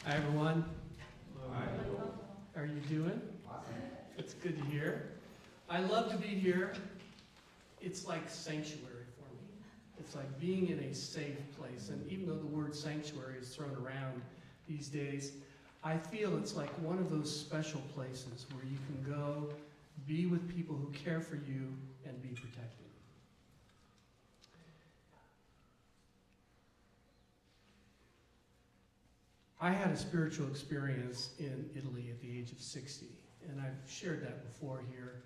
Hi, everyone. Hi. How are you doing? Awesome. It's good to hear. I love to be here. It's like sanctuary for me. It's like being in a safe place. And even though the word sanctuary is thrown around these days, I feel it's like one of those special places where you can go, be with people who care for you, and be protected. I had a spiritual experience in Italy at the age of 60, and I've shared that before here.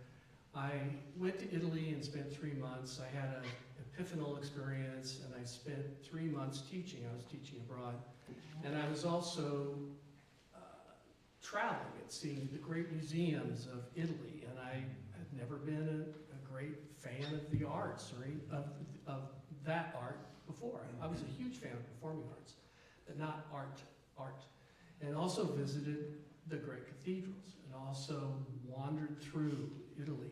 I went to Italy and spent 3 months. I had an epiphanal experience, and I spent 3 months teaching. I was teaching abroad. And I was also traveling and seeing the great museums of Italy, and I had never been a great fan of the arts or of that art before. I was a huge fan of performing arts, but not art. And also visited the great cathedrals, and also wandered through Italy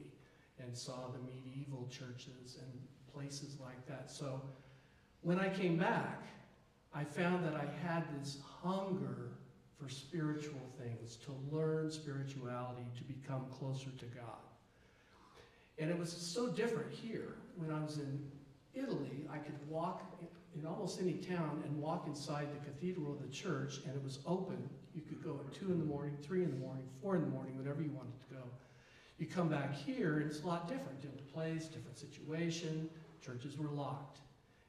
and saw the medieval churches and places like that. So when I came back, I found that I had this hunger for spiritual things, to learn spirituality, to become closer to God. And it was so different here. When I was in Italy, I could walk in almost any town and walk inside the cathedral of the church, and it was open. You could go at 2 in the morning, 3 in the morning, 4 in the morning, whenever you wanted to go. You come back here, and it's a lot different. Different place, different situation. Churches were locked,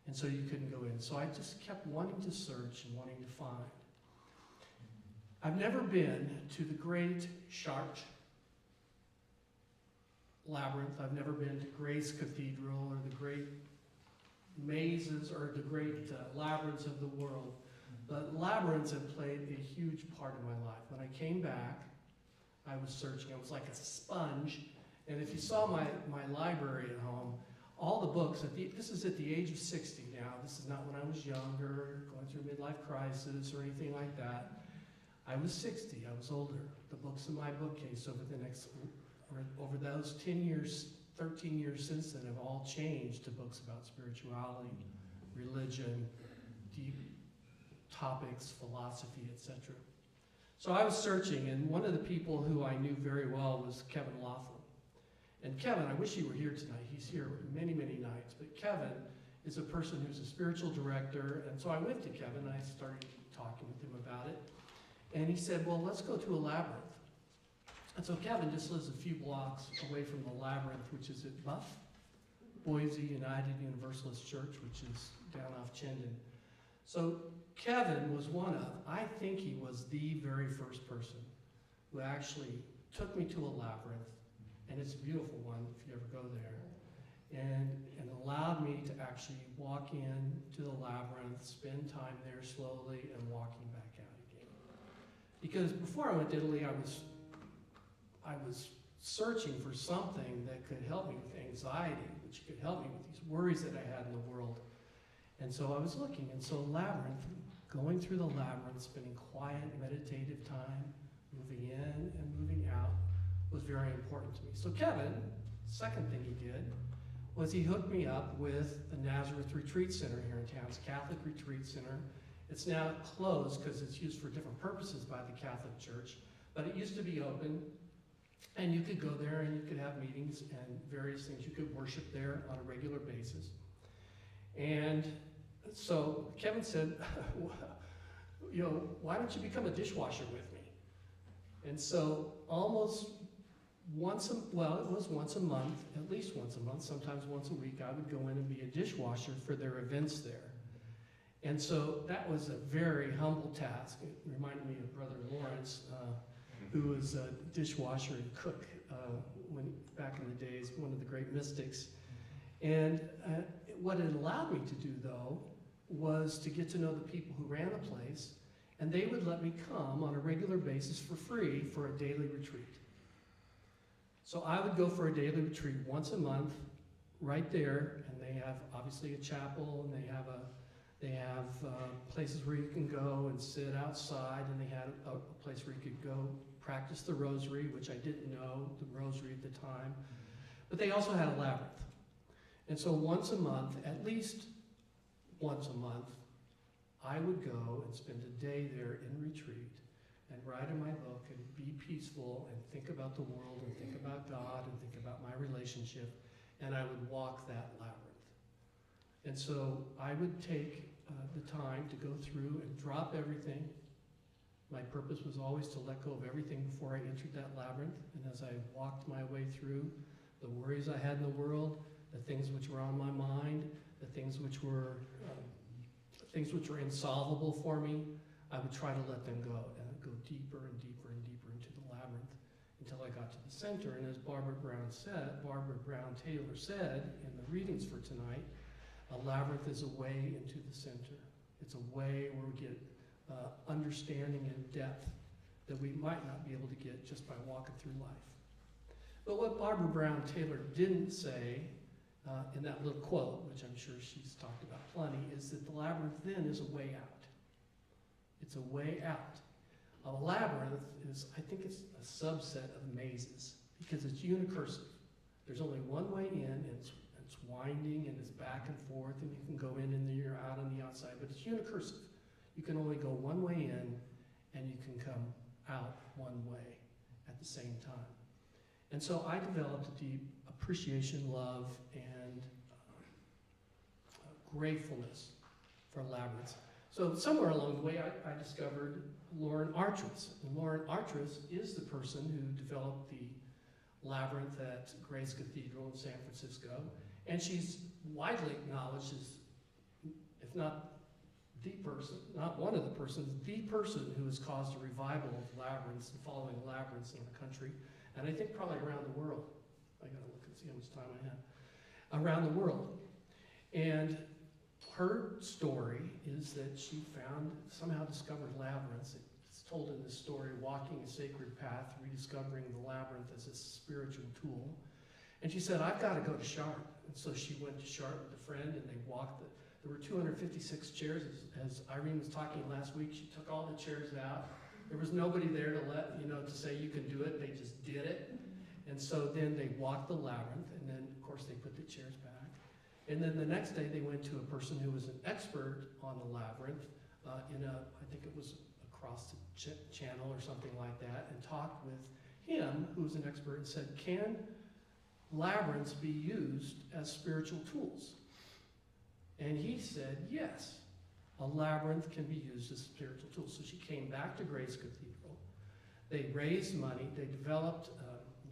and so you couldn't go in. So I just kept wanting to search and wanting to find. I've never been to the great Church, Labyrinth. I've never been to Grace Cathedral or the great mazes or the great labyrinths of the world. But labyrinths have played a huge part in my life. When I came back, I was searching. I was like a sponge. And if you saw my library at home, all the books, this is at the age of 60 now. This is not when I was younger, going through midlife crisis or anything like that. I was 60. I was older. The books in my bookcase over those 10 years, 13 years since then have all changed to books about spirituality, religion, deep topics, philosophy, etc. So I was searching, and one of the people who I knew very well was Kevin Laughlin. And Kevin, I wish he were here tonight. He's here many, many nights. But Kevin is a person who's a spiritual director, and so I went to Kevin, and I started talking with him about it. And he said, well, let's go to a labyrinth. And so Kevin just lives a few blocks away from the Labyrinth, which is at Boise United Universalist Church, which is down off Chendon. So Kevin was I think he was the very first person who actually took me to a labyrinth, and it's a beautiful one if you ever go there, and allowed me to actually walk in to the labyrinth, spend time there slowly, and walking back out again. Because before I went to Italy, I was searching for something that could help me with anxiety, which could help me with these worries that I had in the world. And so I was looking, and so labyrinth, going through the labyrinth, spending quiet, meditative time, moving in and moving out, was very important to me. So Kevin, the second thing he did was he hooked me up with the Nazareth Retreat Center here in town. It's a Catholic retreat center. It's now closed because it's used for different purposes by the Catholic Church, but it used to be open. And you could go there and you could have meetings and various things. You could worship there on a regular basis. And so Kevin said, why don't you become a dishwasher with me? And so it was once a month, at least once a month, sometimes once a week, I would go in and be a dishwasher for their events there. And so that was a very humble task. It reminded me of Brother Lawrence, who was a dishwasher and cook back in the days, one of the great mystics. And what it allowed me to do, though, was to get to know the people who ran the place, and they would let me come on a regular basis for free for a daily retreat. So I would go for a daily retreat once a month right there, and they have obviously a chapel, and they have places where you can go and sit outside, and they had a place where you could go practice the rosary, which I didn't know the rosary at the time. But they also had a labyrinth. And so once a month, at least once a month, I would go and spend a day there in retreat and write in my book and be peaceful and think about the world and think about God and think about my relationship, and I would walk that labyrinth. And so I would take the time to go through and drop everything. My purpose was always to let go of everything before I entered that labyrinth, and as I walked my way through the worries I had in the world, the things which were on my mind, the things which were insolvable for me, I would try to let them go, and I'd go deeper and deeper and deeper into the labyrinth until I got to the center. And as Barbara Brown Taylor said in the readings for tonight, a labyrinth is a way into the center. It's a way where we get understanding and depth that we might not be able to get just by walking through life. But what Barbara Brown Taylor didn't say in that little quote, which I'm sure she's talked about plenty, is that the labyrinth then is a way out. It's a way out. A labyrinth is, I think it's a subset of mazes because it's unicursive. There's only one way in, and it's winding and it's back and forth, and you can go in and then you're out on the outside, but it's unicursive. You can only go one way in and you can come out one way at the same time. And so I developed a deep appreciation, love, and gratefulness for labyrinths. So somewhere along the way, I discovered Lauren Artris. And Lauren Artris is the person who developed the labyrinth at Grace Cathedral in San Francisco. And she's widely acknowledged as, if not the person, not one of the persons, the person who has caused a revival of labyrinths and following labyrinths in the country. And I think probably around the world. I gotta look and see how much time I have. Around the world. And her story is that she somehow discovered labyrinths. It's told in this story, Walking a Sacred Path, Rediscovering the Labyrinth as a Spiritual Tool. And she said, I've got to go to Charlotte. And so she went to Charlotte with a friend, and they walked. There were 256 chairs. As Irene was talking last week, she took all the chairs out. There was nobody there to say you can do it. They just did it. And so then they walked the labyrinth, and then, of course, they put the chairs back. And then the next day, they went to a person who was an expert on the labyrinth I think it was across the channel or something like that, and talked with him, who was an expert, and said, can labyrinths be used as spiritual tools? And he said, yes, a labyrinth can be used as a spiritual tool. So she came back to Grace Cathedral. They raised money. They developed,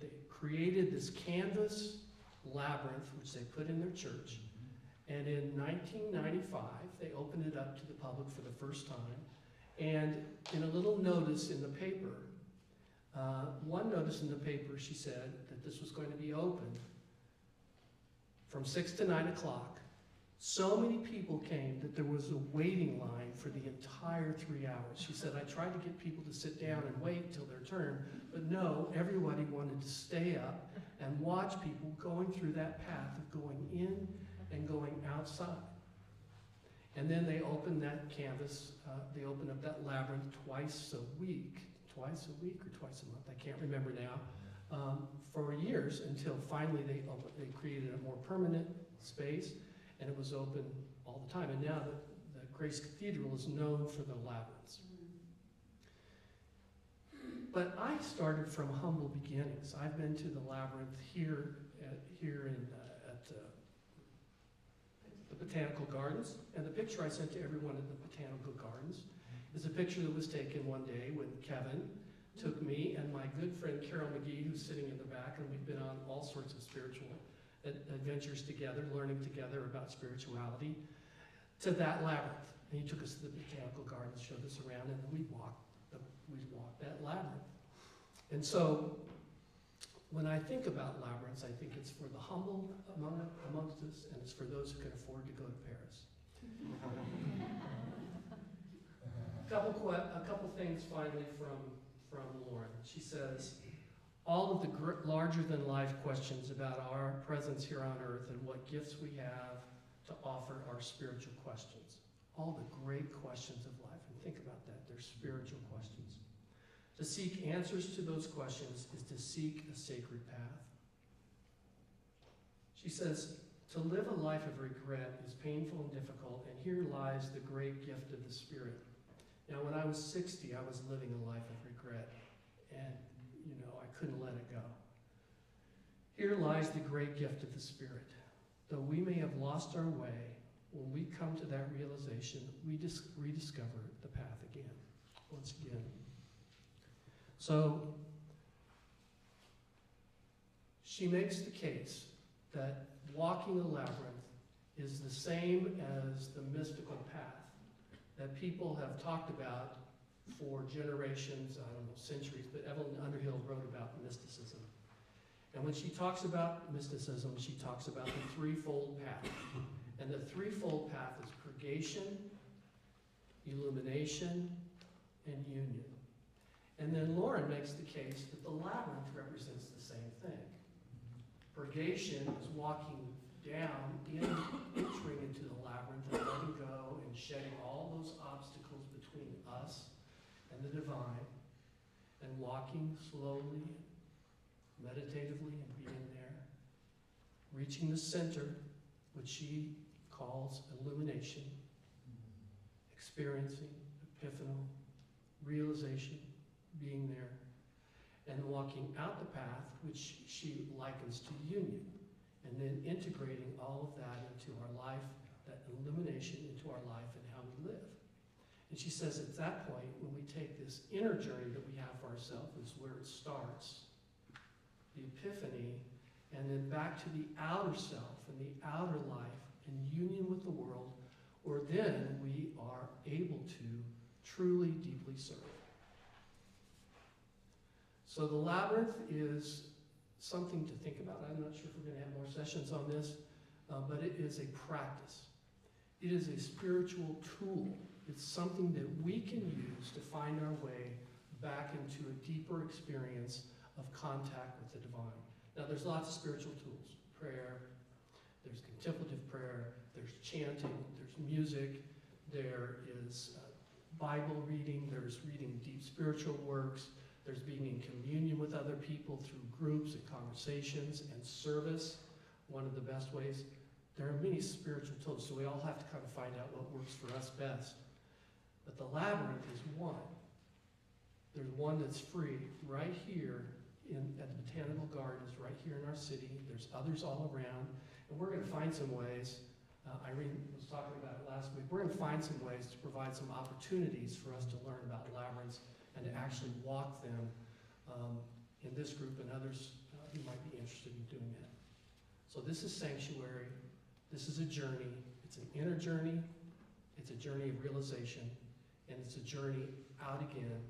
they created this canvas labyrinth, which they put in their church. And in 1995, they opened it up to the public for the first time. And in a little notice in the paper, one notice in the paper, she said that this was going to be open from 6 to 9 o'clock. So many people came that there was a waiting line for the entire 3 hours. She said, I tried to get people to sit down and wait till their turn, but no, everybody wanted to stay up and watch people going through that path of going in and going outside. And then they opened that canvas, they opened up that labyrinth twice a week or twice a month, I can't remember now, for years, until finally they created a more permanent space, and it was open all the time. And now the Grace Cathedral is known for the labyrinths. But I started from humble beginnings. I've been to the labyrinth here at the Botanical Gardens, and the picture I sent to everyone at the Botanical Gardens is a picture that was taken one day when Kevin took me and my good friend Carol McGee, who's sitting in the back, and we've been on all sorts of spiritual adventures together, learning together about spirituality, to that labyrinth. And he took us to the Botanical Gardens, showed us around, and then we walked that labyrinth. And so when I think about labyrinths, I think it's for the humble amongst us, and it's for those who can afford to go to Paris. A couple things finally from Lauren. She says, all of the larger-than-life questions about our presence here on earth and what gifts we have to offer are spiritual questions. All the great questions of life, and think about that, they're spiritual questions. To seek answers to those questions is to seek a sacred path. She says, To live a life of regret is painful and difficult, and here lies the great gift of the Spirit. Now, when I was 60, I was living a life of regret, and, I couldn't let it go. Here lies the great gift of the Spirit. Though we may have lost our way, when we come to that realization, we rediscover the path again, once again. So, she makes the case that walking a labyrinth is the same as the mystical path that people have talked about for generations, centuries, but Evelyn Underhill wrote about mysticism. And when she talks about mysticism, she talks about the threefold path. And the threefold path is purgation, illumination, and union. And then Lauren makes the case that the labyrinth represents the same thing. Purgation is walking down, entering into the labyrinth and letting go and shedding all those obstacles between us and the divine, and walking slowly, meditatively, and being there, reaching the center, which she calls illumination, experiencing, epiphanal, realization, being there, and walking out the path, which she likens to union, and then integrating all of that into our life, that illumination into our life and how we live. And she says at that point, when we take this inner journey that we have for ourselves, is where it starts, the epiphany, and then back to the outer self and the outer life and union with the world, where then we are able to truly, deeply serve. So the labyrinth is something to think about. I'm not sure if we're going to have more sessions on this, but it is a practice. It is a spiritual tool. It's something that we can use to find our way back into a deeper experience of contact with the divine. Now, there's lots of spiritual tools. Prayer, there's contemplative prayer, there's chanting, there's music, there is Bible reading, there's reading deep spiritual works, there's being in communion with other people through groups and conversations and service, one of the best ways. There are many spiritual tools, so we all have to kind of find out what works for us best. But the labyrinth is one. There's one that's free right here at the Botanical Gardens, right here in our city. There's others all around, and we're going to find some ways. Irene was talking about it last week. We're going to find some ways to provide some opportunities for us to learn about labyrinths and to actually walk them in this group and others who might be interested in doing that. So this is sanctuary. This is a journey. It's an inner journey. It's a journey of realization. And it's a journey out again